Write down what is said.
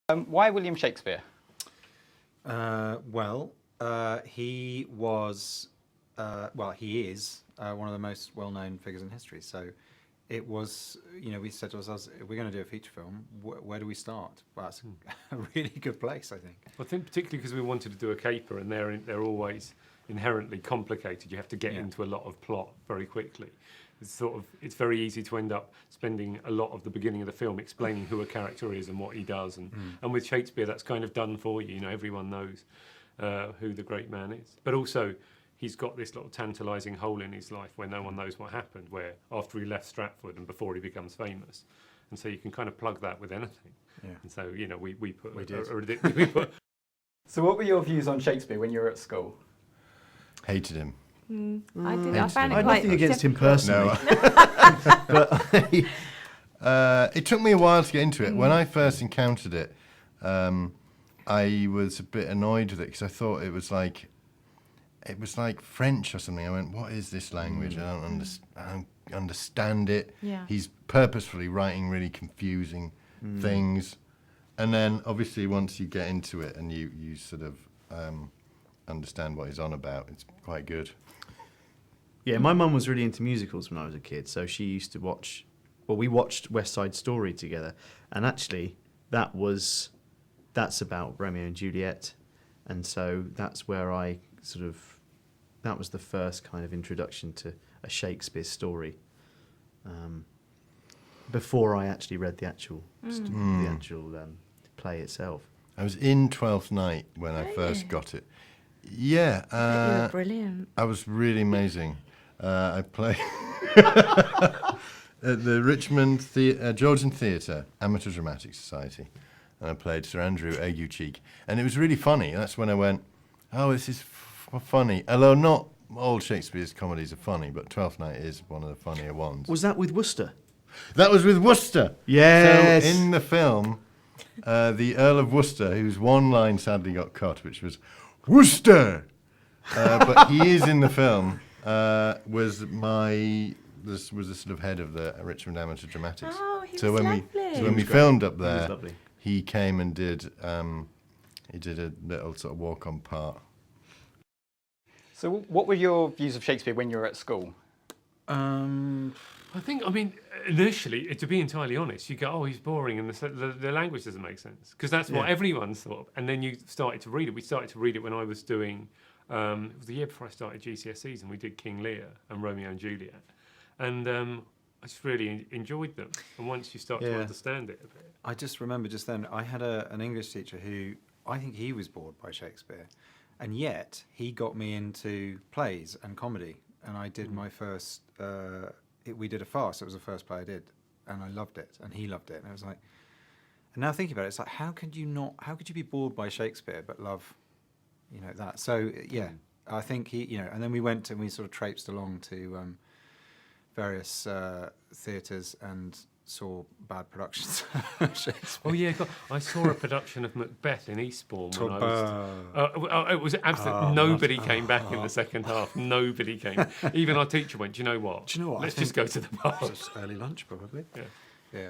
Why William Shakespeare? He was, he is one of the most well-known figures in history. So it was, we said to ourselves, if we're going to do a feature film, where do we start? Well, that's a really good place, I think. I think particularly because we wanted to do a caper, and they're always inherently complicated. You have to get into a lot of plot very quickly. It's very easy to end up spending a lot of the beginning of the film explaining who a character is and what he does, and with Shakespeare that's kind of done for you. Everyone knows who the great man is, but also he's got this little tantalising hole in his life where no one knows what happened, where after he left Stratford and before he becomes famous, and so you can kind of plug that with anything. Yeah. And so we put. So what were your views on Shakespeare when you were at school? Hated him. I did. I found it I had quite nothing against him difficult. personally. No. But it took me a while to get into it. When I first encountered it, I was a bit annoyed with it because I thought it was like French or something. I went, what is this language? I don't understand it. Yeah. He's purposefully writing really confusing things. And then obviously once you get into it and you sort of understand what he's on about, it's quite good. Yeah, my mum was really into musicals when I was a kid, so she used to watch. Well, we watched West Side Story together, and actually, that's about Romeo and Juliet, and so that's where that was the first kind of introduction to a Shakespeare story. Before I actually read the actual play itself. I was in Twelfth Night when I first got it. Yeah. You were brilliant. I was really amazing. I played at the Richmond Georgian Theatre, Amateur Dramatic Society, and I played Sir Andrew Aguecheek. And it was really funny. That's when I went, oh, this is funny. Although not all Shakespeare's comedies are funny, but Twelfth Night is one of the funnier ones. Was that with Worcester? That was with Worcester. Yes. So in the film, the Earl of Worcester, whose one line sadly got cut, which was, Worcester! But he is in the film, was the sort of head of the Richmond Amateur Dramatics. Oh, he was so when lovely. we filmed up there, lovely. he came and did a little sort of walk-on part. So what were your views of Shakespeare when you were at school? I think, initially, to be entirely honest, you go, oh, he's boring, and the language doesn't make sense, because that's what everyone thought. And then you started to read it. We started to read it when I was doing, it was the year before I started GCSEs, and we did King Lear and Romeo and Juliet. And I just really enjoyed them. And once you start to understand it a bit. I just remember just then, I had an English teacher who, I think he was bored by Shakespeare, and yet he got me into plays and comedy. And I did my first... we did a farce. It was the first play I did, and I loved it, and he loved it. And it was like, and now thinking about it, it's like, how could you be bored by Shakespeare but love, that? So yeah, I think and then we went and we sort of traipsed along to various theatres and saw bad productions of Shakespeare. Oh yeah, God. I saw a production of Macbeth in Eastbourne when I was. It was absolutely nobody came back in the second half. Nobody came. Even our teacher went, "Do you know what? Do you know what? Let's just go to the bar." Early lunch, probably. Yeah. Yeah.